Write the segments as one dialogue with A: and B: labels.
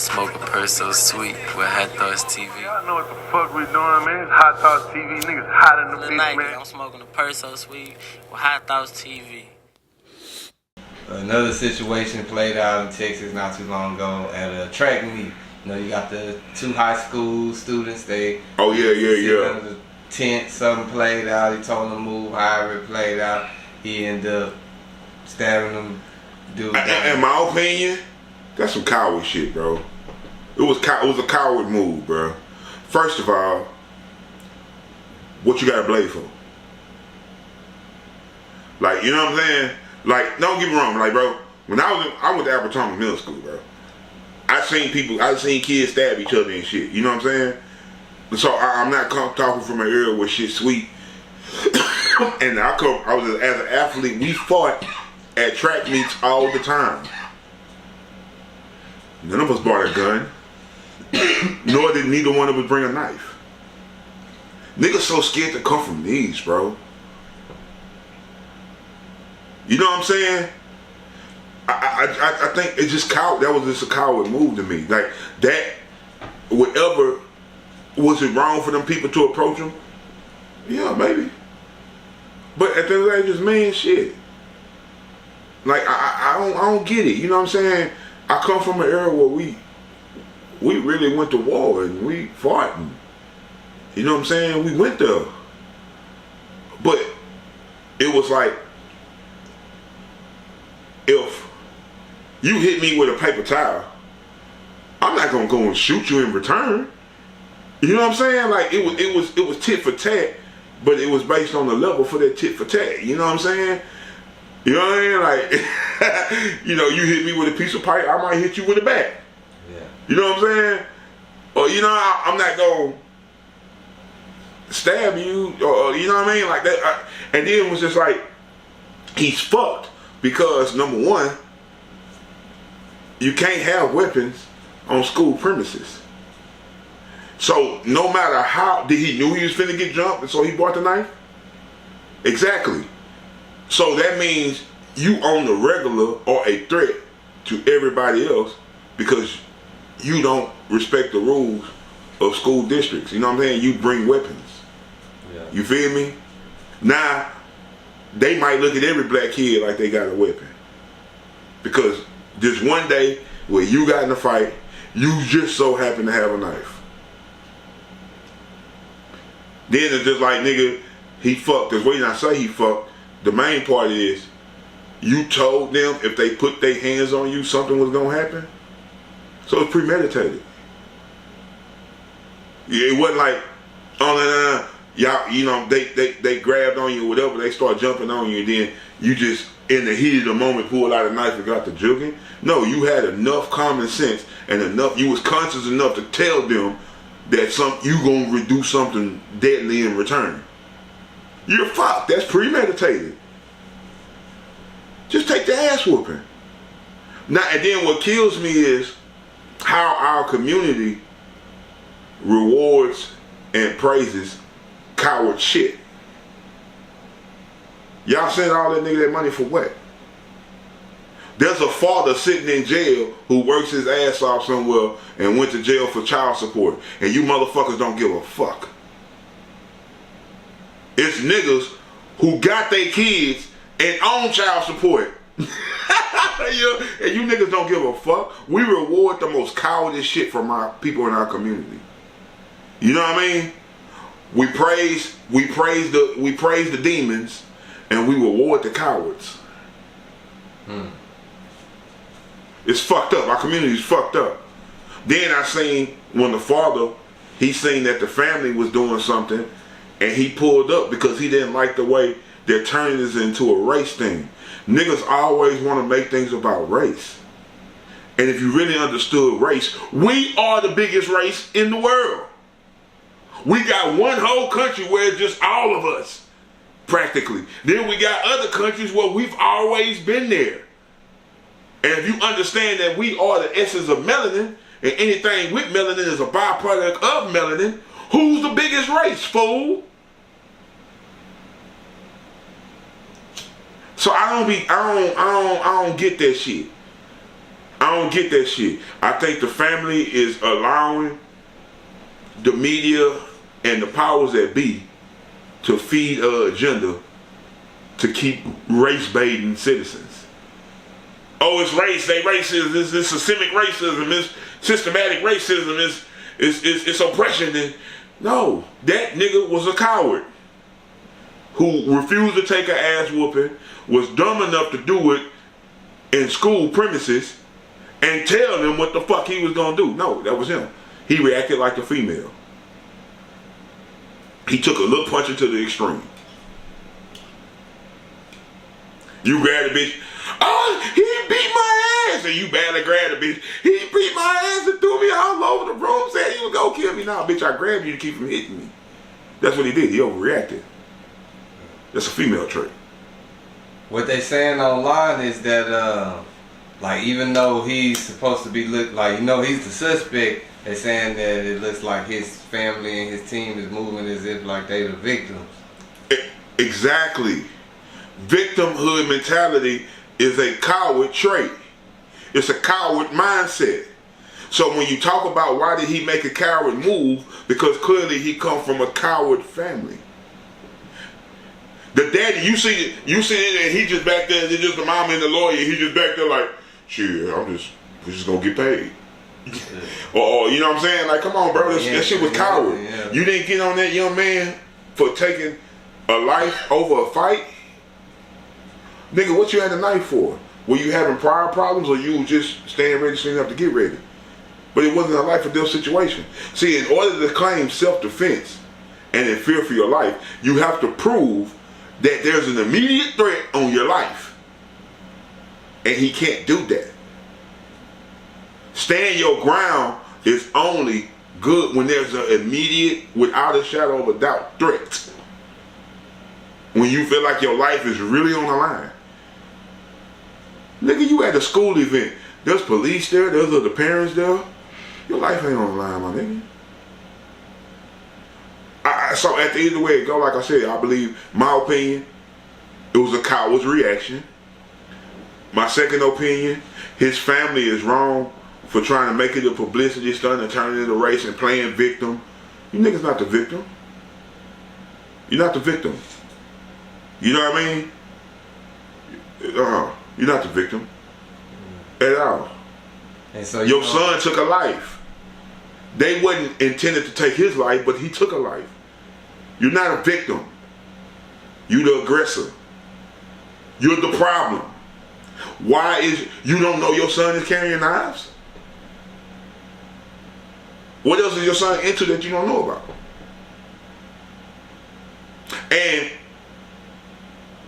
A: Smoke a purse so sweet with HighThoughtsTV.
B: Y'all know what the fuck we doing, man. It's HighThoughtsTV. Niggas hot in the bitch, man.
A: I'm smoking a purse so sweet with HighThougtsTV.
C: Another situation played out in Texas not too long ago at a track meet. You know, you got the two high school students. They
D: under
C: the tent. Something played out. He told them to move. However it played out, he ended up stabbing them. Dude,
D: in my opinion, that's some coward shit, bro. It was a coward move, bro. First of all, what you got to blame for? Like, you know what I'm saying? Like, don't get me wrong, like, bro. When I went to Albertona Middle School, bro. I seen kids stab each other and shit. You know what I'm saying? So I'm not talking from an era where shit's sweet. And as an athlete, we fought at track meets all the time. None of us bought a gun. Nor did neither one of us bring a knife. Niggas so scared to come from these, bro. You know what I'm saying? I think it's just that was just a coward move to me. Like that, whatever, was it wrong for them people to approach them? Yeah, maybe. But at the end of the day, just man shit. Like I don't get it. You know what I'm saying? I come from an era where we really went to war and we fought. And, you know what I'm saying? We went there. But it was like, if you hit me with a paper towel, I'm not gonna go and shoot you in return. You know what I'm saying? Like it was tit for tat, but it was based on the level for that tit for tat. You know what I'm saying? You know what I mean? Like, you know, you hit me with a piece of pipe, I might hit you with a bat.
C: Yeah.
D: You know what I'm saying? Or, you know, I'm not gonna stab you, or you know what I mean? Like that. And then it was just like, he's fucked. Because number one, you can't have weapons on school premises. So no matter how, did he knew he was finna get jumped and so he brought the knife? Exactly. So that means you on the regular or a threat to everybody else because you don't respect the rules of school districts. You know what I'm saying? You bring weapons. Yeah. You feel me? Now, they might look at every black kid like they got a weapon. Because just one day where you got in a fight, you just so happen to have a knife. Then it's just like, nigga, he fucked. Because when I say he fucked, the main part is you told them if they put their hands on you, something was going to happen. So it's premeditated. Yeah, it wasn't like, oh, no. Y'all, you know, they grabbed on you or whatever, they start jumping on you, and then you just, in the heat of the moment, pulled out a knife and got to jugging. No, you had enough common sense and you was conscious enough to tell them that you gonna do something deadly in return. You're fucked. That's premeditated. Just take the ass whooping. Now, and then what kills me is how our community rewards and praises coward shit. Y'all send all that nigga that money for what? There's a father sitting in jail who works his ass off somewhere and went to jail for child support, and you motherfuckers don't give a fuck. It's niggas who got their kids and own child support. And you niggas don't give a fuck. We reward the most cowardice shit from our people in our community. You know what I mean? We praise the demons and we reward the cowards. It's fucked up. Our community is fucked up. Then I seen when the father, he seen that the family was doing something and he pulled up because he didn't like the way they're turning this into a race thing. Niggas always want to make things about race. And if you really understood race, we are the biggest race in the world. We got one whole country where it's just all of us, practically. Then we got other countries where we've always been there. And if you understand that we are the essence of melanin, and anything with melanin is a byproduct of melanin, who's the biggest race, fool? So I don't get that shit. I don't get that shit. I think the family is allowing the media and the powers that be to feed an agenda to keep race baiting citizens. Oh, it's race, they racist, it's systemic racism, it's systematic racism, it's oppression. And no, that nigga was a coward who refused to take an ass whooping, was dumb enough to do it in school premises and tell them what the fuck he was gonna do. No, that was him. He reacted like a female. He took a little puncher to the extreme. You grab a bitch, oh, he beat my ass, and you badly grabbed a bitch. He beat my ass and threw me all over the room, said he was gonna kill me. Nah, bitch, I grabbed you to keep from hitting me. That's what he did. He overreacted. That's a female trait.
C: What they saying online is that, like, even though he's supposed to be like, he's the suspect, they saying that it looks like his family and his team is moving as if like they the victims.
D: Exactly. Victimhood mentality is a coward trait. It's a coward mindset. So when you talk about why did he make a coward move, because clearly he come from a coward family. The daddy, you see it, and he just back there, it's just the mom and the lawyer, he just back there like, shit, we're just gonna get paid. Or you know what I'm saying? Like, come on, bro, that shit was coward. Yeah. You didn't get on that young man for taking a life over a fight? Nigga, what you had a knife for? Were you having prior problems, or you just staying ready, standing up to get ready? But it wasn't a life or death situation. See, in order to claim self-defense and in fear for your life, you have to prove that there's an immediate threat on your life. And he can't do that. Stand your ground is only good when there's an immediate, without a shadow of a doubt, threat. When you feel like your life is really on the line. Nigga, you at a school event. There's police there, there's other parents there. Your life ain't on the line, my nigga. So at the end of the way it go, like I said, I believe, my opinion, it was a coward's reaction. My second opinion, his family is wrong for trying to make it a publicity stunt and turn it into race and playing victim. You niggas not the victim. You're not the victim. You know what I mean? You're not the victim at all. And so your son took a life. They wasn't intended to take his life, but he took a life. You're not a victim. You're the aggressor. You're the problem. Why is you don't know your son is carrying knives? What else is your son into that you don't know about? And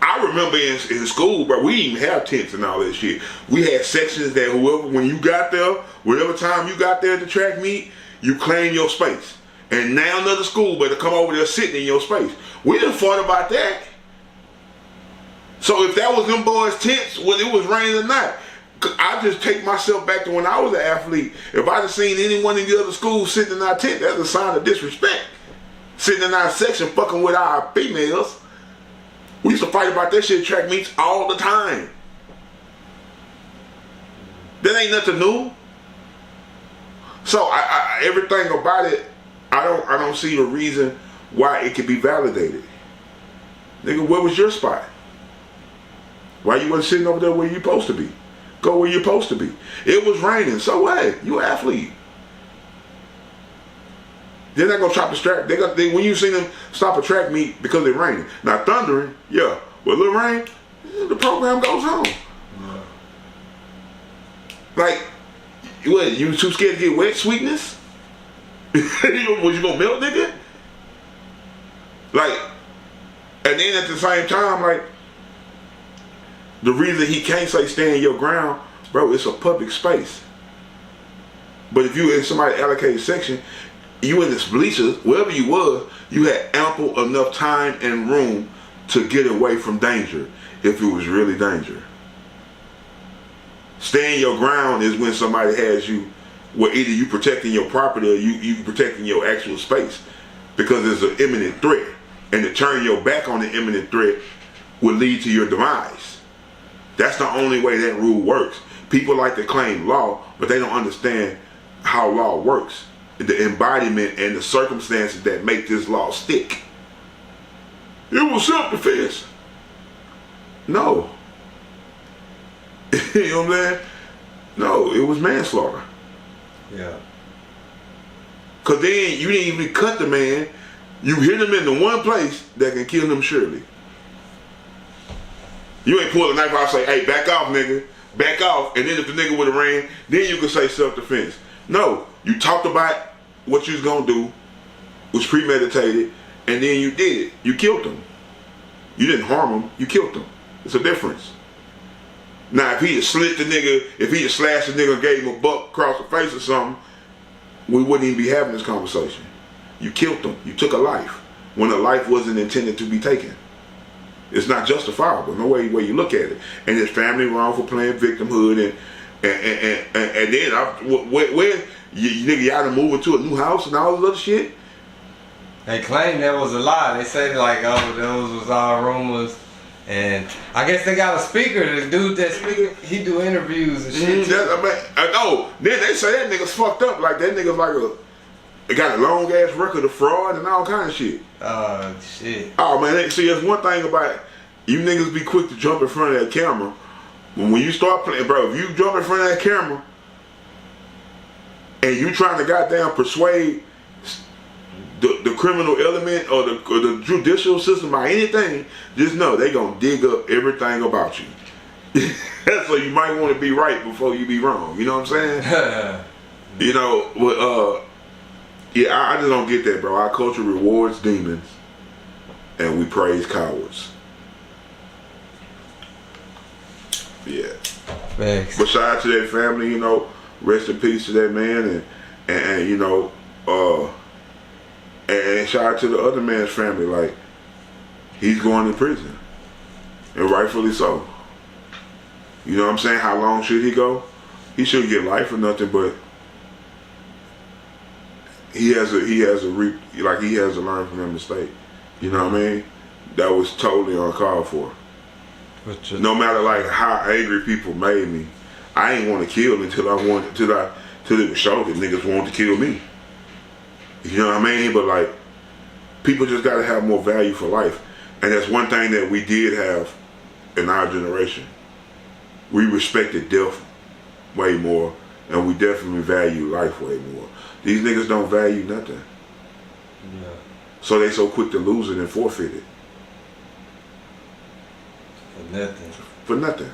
D: I remember in school, bro, we didn't even have tents and all that shit. We had sections that whoever, when you got there, whatever time you got there at the track meet, you claim your space. And now another school better come over there sitting in your space. We didn't fought about that. So if that was them boys' tents, whether it was raining or not, I just take myself back to when I was an athlete. If I'd have seen anyone in the other school sitting in our tent, that's a sign of disrespect. Sitting in our section fucking with our females. We used to fight about that shit at track meets all the time. That ain't nothing new. So everything about it, I don't see the reason why it could be validated. Nigga, where was your spot? Why you wasn't sitting over there where you supposed to be? Go where you're supposed to be. It was raining, so what? You an athlete. They're not gonna chop the track. When you see them stop a track meet because it's raining. Now thundering, yeah. With a little rain, the program goes on. Yeah. Like, what? You too scared to get wet, sweetness? Was you gonna melt, nigga? Like, and then at the same time, like, the reason he can't say stand your ground, bro, it's a public space. But if you in somebody allocated section, you in the bleachers, wherever you was, you had ample enough time and room to get away from danger if it was really danger. Stand your ground is when somebody has you, where either you protecting your property or you protecting your actual space, because there's an imminent threat. And to turn your back on the imminent threat will lead to your demise. That's the only way that rule works. people like to claim law, but they don't understand how law works, the embodiment and the circumstances that make this law stick. It was self-defense. No. You know what I'm saying? No, it was manslaughter.
C: Yeah.
D: Cause then you didn't even cut the man. You hit him in the one place that can kill him surely. You ain't pull a knife out and say, hey, back off, nigga. Back off. And then if the nigga would have ran, then you could say self-defense. No, you talked about what you was gonna do, was premeditated, and then you did it. You killed him. You didn't harm him, you killed him. It's a difference. Now, if he had slit the nigga, if he had slashed the nigga and gave him a buck across the face or something, we wouldn't even be having this conversation. You killed him. You took a life when a life wasn't intended to be taken. It's not justifiable, no way you look at it. And his family wrong for playing victimhood, and then where you nigga y'all done moving to a new house and all this other shit.
C: They claim that was a lie. They say like, oh, those was all rumors. And I guess they got a speaker, the dude that speaker, he do interviews and shit.
D: I know. Then they say that nigga's fucked up. Like that nigga's like they got a long ass record of fraud and all kind of shit.
C: Oh shit.
D: Oh man, see, there's one thing about you niggas be quick to jump in front of that camera. When you start playing, bro, if you jump in front of that camera and you trying to goddamn persuade the criminal element or the judicial system by anything, just know they gonna dig up everything about you. So you might want to be right before you be wrong. You know what I'm saying? You know, but yeah, I just don't get that, bro. Our culture rewards demons, and we praise cowards. Yeah.
C: Thanks.
D: But shout out to that family, you know. Rest in peace to that man, and you know, and shout out to the other man's family. Like, he's going to prison, and rightfully so. You know what I'm saying? How long should he go? He shouldn't get life or nothing, but he has to learn from that mistake. You know what I mean? That was totally uncalled for. No matter like how angry people made me, I ain't want to kill until it was shown that niggas wanted to kill me. You know what I mean? But like, people just gotta have more value for life. And that's one thing that we did have in our generation. We respected death way more, and we definitely value life way more. These niggas don't value nothing.
C: Yeah.
D: So they so quick to lose it and forfeit it.
C: For nothing.
D: For nothing.